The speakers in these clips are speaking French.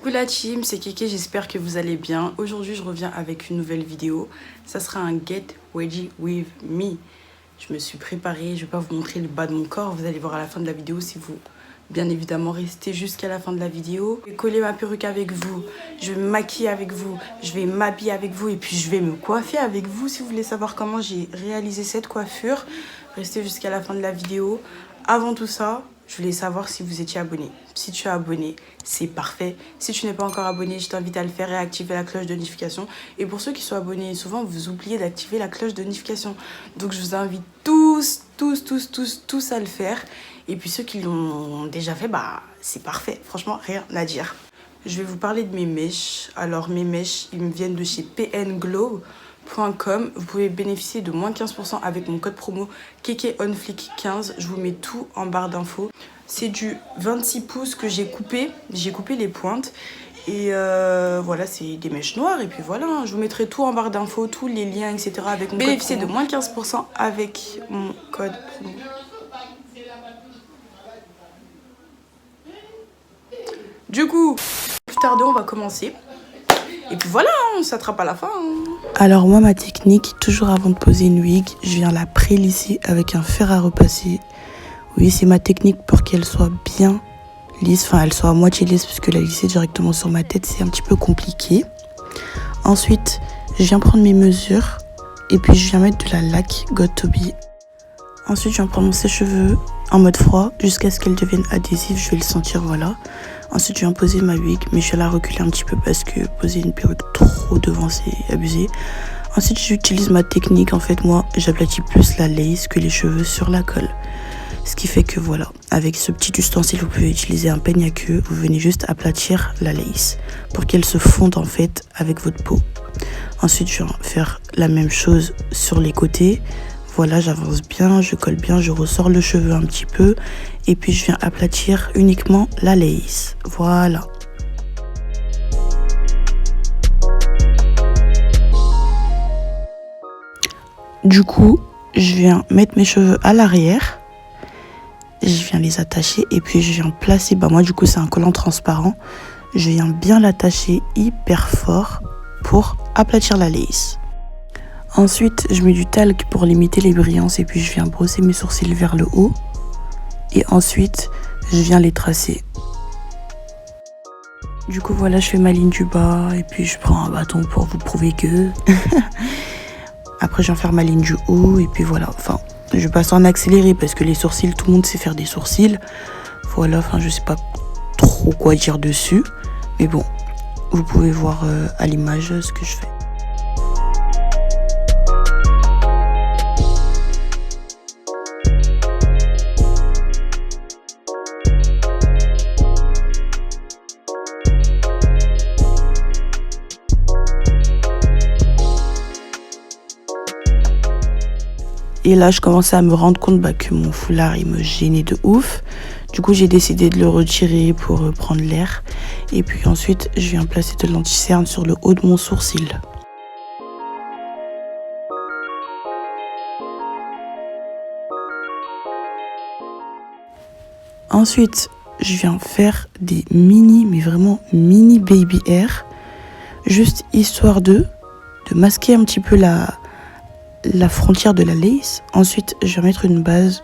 Coucou la team, c'est Kéké, j'espère que vous allez bien. Aujourd'hui je reviens avec une nouvelle vidéo. Ça sera un Get Ready With Me. Je me suis préparée, je vais pas vous montrer le bas de mon corps. Vous allez voir à la fin de la vidéo si vous, bien évidemment, restez jusqu'à la fin de la vidéo. Je vais coller ma perruque avec vous, je vais me maquiller avec vous, je vais m'habiller avec vous et puis je vais me coiffer avec vous. Si vous voulez savoir comment j'ai réalisé cette coiffure, restez jusqu'à la fin de la vidéo. Avant tout ça, je voulais savoir si vous étiez abonné. Si tu es abonné, c'est parfait. Si tu n'es pas encore abonné, je t'invite à le faire et à activer la cloche de notification. Et pour ceux qui sont abonnés, souvent vous oubliez d'activer la cloche de notification. Donc je vous invite tous à le faire. Et puis ceux qui l'ont déjà fait, bah c'est parfait. Franchement, rien à dire. Je vais vous parler de mes mèches. Alors mes mèches, ils me viennent de chez pnglow.com. Vous pouvez bénéficier de moins 15% avec mon code promo KekeOnFlick15. Je vous mets tout en barre d'infos. C'est du 26 pouces que j'ai coupé. J'ai coupé les pointes. Et voilà, c'est des mèches noires. Et puis voilà, je vous mettrai tout en barre d'infos, tous les liens, etc. avec mon bénéficier de moins 15% avec mon code promo. Du coup, plus tarder, on va commencer. Et puis voilà, on s'attrape à la fin. Alors moi, ma technique, toujours avant de poser une wig, je viens la prélisser avec un fer à repasser. Oui, c'est ma technique pour qu'elle soit bien lisse, enfin elle soit à moitié lisse, parce que la lisser directement sur ma tête, c'est un petit peu compliqué. Ensuite, je viens prendre mes mesures et puis je viens mettre de la laque Got To Be. Ensuite, je viens prendre mon sèche-cheveux en mode froid jusqu'à ce qu'elle devienne adhésive, je vais le sentir, voilà. Ensuite, je viens poser ma wig, mais je vais la reculer un petit peu parce que poser une perruque trop devant, c'est abusé. Ensuite, j'utilise ma technique. En fait, moi, j'aplatis plus la lace que les cheveux sur la colle. Ce qui fait que voilà, avec ce petit ustensile, vous pouvez utiliser un peigne à queue. Vous venez juste aplatir la lace pour qu'elle se fonde en fait avec votre peau. Ensuite, je viens faire la même chose sur les côtés. Voilà, j'avance bien, je colle bien, je ressors le cheveu un petit peu. Et puis, je viens aplatir uniquement la lace. Voilà. Du coup, je viens mettre mes cheveux à l'arrière. Je viens les attacher et puis je viens placer. Bah moi, du coup, c'est un collant transparent. Je viens bien l'attacher hyper fort pour aplatir la lace. Ensuite, je mets du talc pour limiter les brillances et puis je viens brosser mes sourcils vers le haut. Et ensuite, je viens les tracer. Du coup, voilà, je fais ma ligne du bas et puis je prends un bâton pour vous prouver que... Après, je viens faire ma ligne du haut et puis voilà. Enfin, je passe en accéléré parce que les sourcils, tout le monde sait faire des sourcils. Voilà, enfin, je sais pas trop quoi dire dessus. Mais bon, vous pouvez voir à l'image ce que je fais. Et là, je commençais à me rendre compte que mon foulard, il me gênait de ouf. Du coup, j'ai décidé de le retirer pour prendre l'air. Et puis ensuite, je viens placer de l'anti-cerne sur le haut de mon sourcil. Ensuite, je viens faire des mini, mais vraiment mini baby hair. Juste histoire de masquer un petit peu la frontière de la lace. Ensuite, je vais mettre une base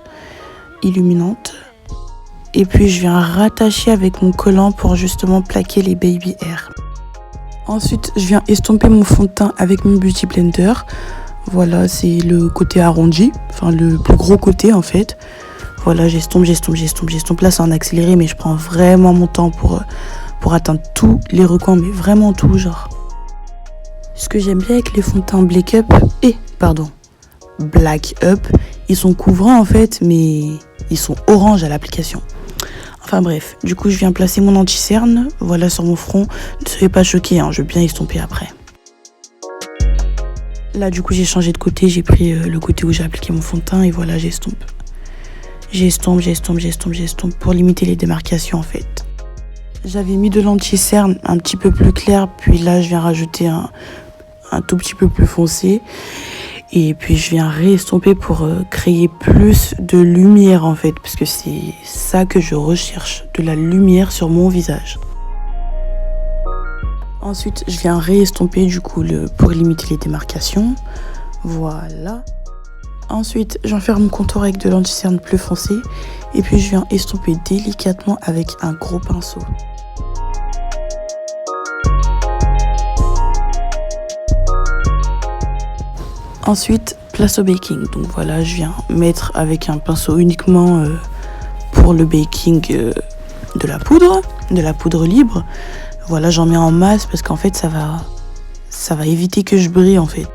illuminante. Et puis, je viens rattacher avec mon collant pour justement plaquer les baby hair. Ensuite, je viens estomper mon fond de teint avec mon Beauty Blender. Voilà, c'est le côté arrondi. Enfin, le plus gros côté, en fait. Voilà, j'estompe. Là, c'est en accéléré, mais je prends vraiment mon temps pour atteindre tous les recoins, mais vraiment tout, genre. Ce que j'aime bien avec les fonds de teint Black Up, ils sont couvrants en fait, mais ils sont orange à l'application. Enfin bref, du coup je viens placer mon anti-cerne, voilà, sur mon front. Ne soyez pas choqués, hein, je vais bien estomper après. Là du coup j'ai changé de côté, j'ai pris le côté où j'ai appliqué mon fond de teint et voilà, j'estompe. J'estompe pour limiter les démarcations en fait. J'avais mis de l'anti-cerne un petit peu plus clair, puis là je viens rajouter un tout petit peu plus foncé. Et puis je viens réestomper pour créer plus de lumière en fait, parce que c'est ça que je recherche, de la lumière sur mon visage. Ensuite, je viens réestomper du coup pour limiter les démarcations. Voilà. Ensuite, je viens faire mon contour avec de l'anti-cerne plus foncé. Et puis, je viens estomper délicatement avec un gros pinceau. Ensuite, place au baking. Donc voilà, je viens mettre avec un pinceau uniquement pour le baking de la poudre libre. Voilà, j'en mets en masse parce qu'en fait, ça va éviter que je brille en fait.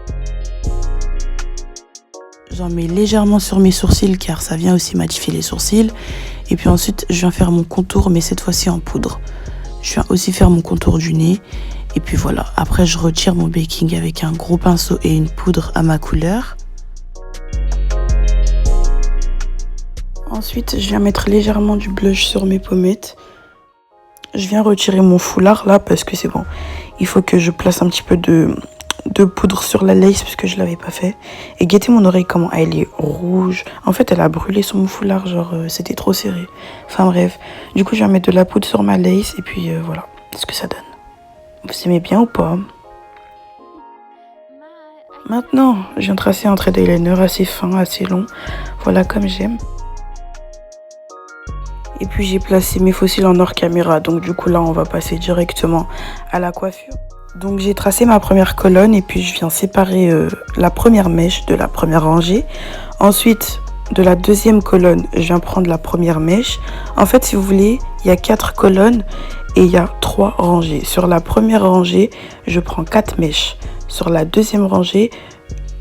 J'en mets légèrement sur mes sourcils car ça vient aussi matifier les sourcils. Et puis ensuite, je viens faire mon contour, mais cette fois-ci en poudre. Je viens aussi faire mon contour du nez. Et puis voilà, après je retire mon baking avec un gros pinceau et une poudre à ma couleur. Ensuite, je viens mettre légèrement du blush sur mes pommettes. Je viens retirer mon foulard là parce que c'est bon. Il faut que je place un petit peu de poudre sur la lace parce que je l'avais pas fait. Et guettez mon oreille comment elle est rouge. En fait, elle a brûlé sur mon foulard, genre c'était trop serré. Enfin bref, du coup je viens mettre de la poudre sur ma lace et puis voilà ce que ça donne. Vous aimez bien ou pas? Maintenant, je viens tracer un trait d'eyeliner assez fin, assez long. Voilà comme j'aime. Et puis j'ai placé mes faux cils en hors caméra. Donc du coup là, on va passer directement à la coiffure. Donc j'ai tracé ma première colonne et puis je viens séparer la première mèche de la première rangée. Ensuite, de la deuxième colonne, je viens prendre la première mèche. En fait, si vous voulez, il y a 4 colonnes. Et il y a 3 rangées. Sur la première rangée, je prends 4 mèches. Sur la deuxième rangée,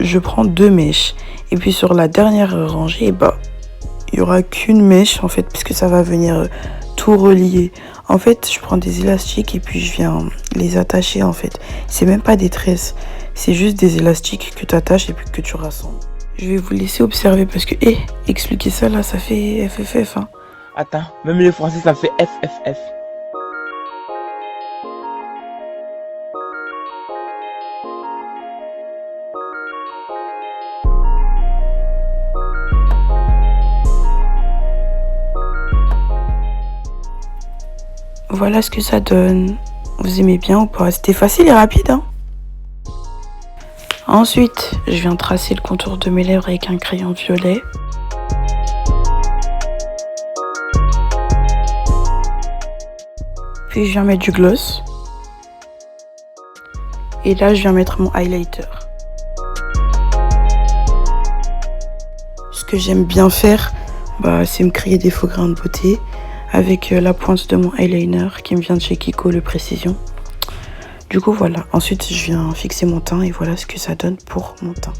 je prends 2 mèches. Et puis sur la dernière rangée, il n'y aura qu'une mèche en fait, puisque ça va venir tout relier. En fait, je prends des élastiques et puis je viens les attacher en fait. C'est même pas des tresses, c'est juste des élastiques que tu attaches et puis que tu rassembles. Je vais vous laisser observer parce que, expliquer ça là, ça fait FFF. Hein. Attends, même les français ça fait FFF. Voilà ce que ça donne. Vous aimez bien ou pas? C'était facile et rapide, hein? Ensuite, je viens tracer le contour de mes lèvres avec un crayon violet. Puis je viens mettre du gloss. Et là, je viens mettre mon highlighter. Ce que j'aime bien faire, c'est me créer des faux grains de beauté avec la pointe de mon eyeliner qui me vient de chez Kiko, le Précision. Du coup, voilà. Ensuite, je viens fixer mon teint et voilà ce que ça donne pour mon teint.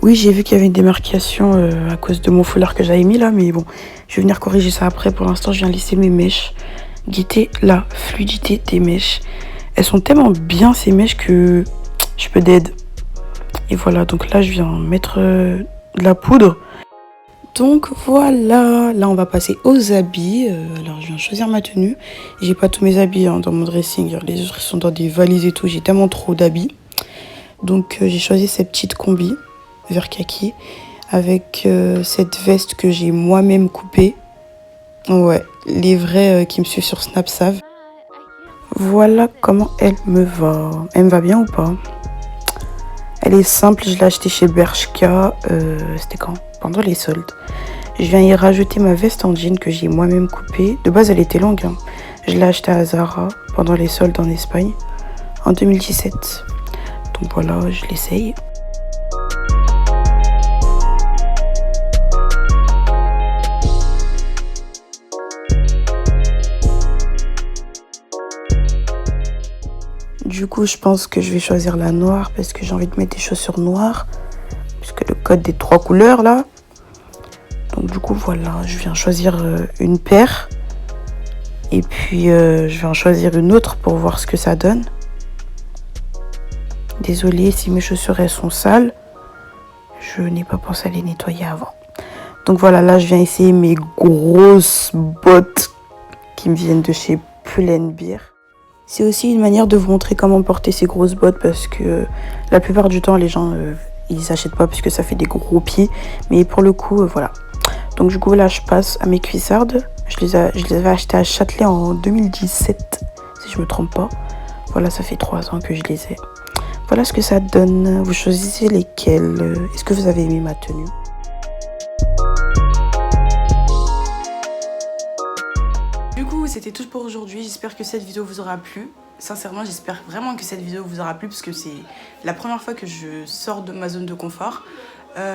Oui, j'ai vu qu'il y avait une démarcation à cause de mon foulard que j'avais mis là, mais bon, je vais venir corriger ça après. Pour l'instant, je viens lisser mes mèches. Guettez la fluidité des mèches. Elles sont tellement bien ces mèches que je peux d'aide. Et voilà, donc là, je viens mettre de la poudre. Donc voilà, là on va passer aux habits. Alors je viens choisir ma tenue. J'ai pas tous mes habits dans mon dressing. Les autres ils sont dans des valises et tout. J'ai tellement trop d'habits. Donc j'ai choisi cette petite combi vert kaki avec cette veste que j'ai moi-même coupée. Ouais, les vrais qui me suivent sur Snap savent. Voilà comment elle me va. Elle me va bien ou pas? Elle est simple, je l'ai achetée chez Bershka. C'était quand? Pendant les soldes. Je viens y rajouter ma veste en jean que j'ai moi-même coupée. De base, elle était longue. Hein. Je l'ai achetée à Zara pendant les soldes en Espagne en 2017. Donc voilà, je l'essaye. Du coup, je pense que je vais choisir la noire parce que j'ai envie de mettre des chaussures noires. Puisque le code des 3 couleurs là. Donc du coup voilà, je viens choisir une paire. Et puis je vais en choisir une autre pour voir ce que ça donne. Désolée si mes chaussures elles sont sales. Je n'ai pas pensé à les nettoyer avant. Donc voilà, là je viens essayer mes grosses bottes qui me viennent de chez Pull&Bear. C'est aussi une manière de vous montrer comment porter ces grosses bottes parce que la plupart du temps les gens ils n'achètent pas parce que ça fait des gros pieds. Mais pour le coup voilà. Donc du coup là je passe à mes cuissardes. Je les avais achetées à Châtelet en 2017 si je me trompe pas. Voilà, ça fait 3 ans que je les ai. Voilà ce que ça donne. Vous choisissez lesquels. Est-ce que vous avez aimé ma tenue? Du coup, c'était tout pour aujourd'hui. J'espère que cette vidéo vous aura plu. Sincèrement, j'espère vraiment que cette vidéo vous aura plu parce que c'est la première fois que je sors de ma zone de confort.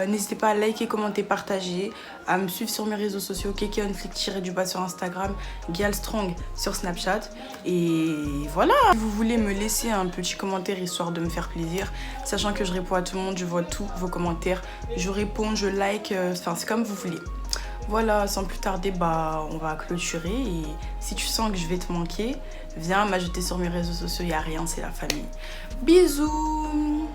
N'hésitez pas à liker, commenter, partager, à me suivre sur mes réseaux sociaux, KekeOnFlic_ sur Instagram, Gyalstrong sur Snapchat. Et voilà, si vous voulez me laisser un petit commentaire histoire de me faire plaisir, sachant que je réponds à tout le monde, je vois tous vos commentaires, je réponds, je like, enfin c'est comme vous voulez. Voilà, sans plus tarder, on va clôturer. Et si tu sens que je vais te manquer, viens m'ajouter sur mes réseaux sociaux, il n'y a rien, c'est la famille. Bisous.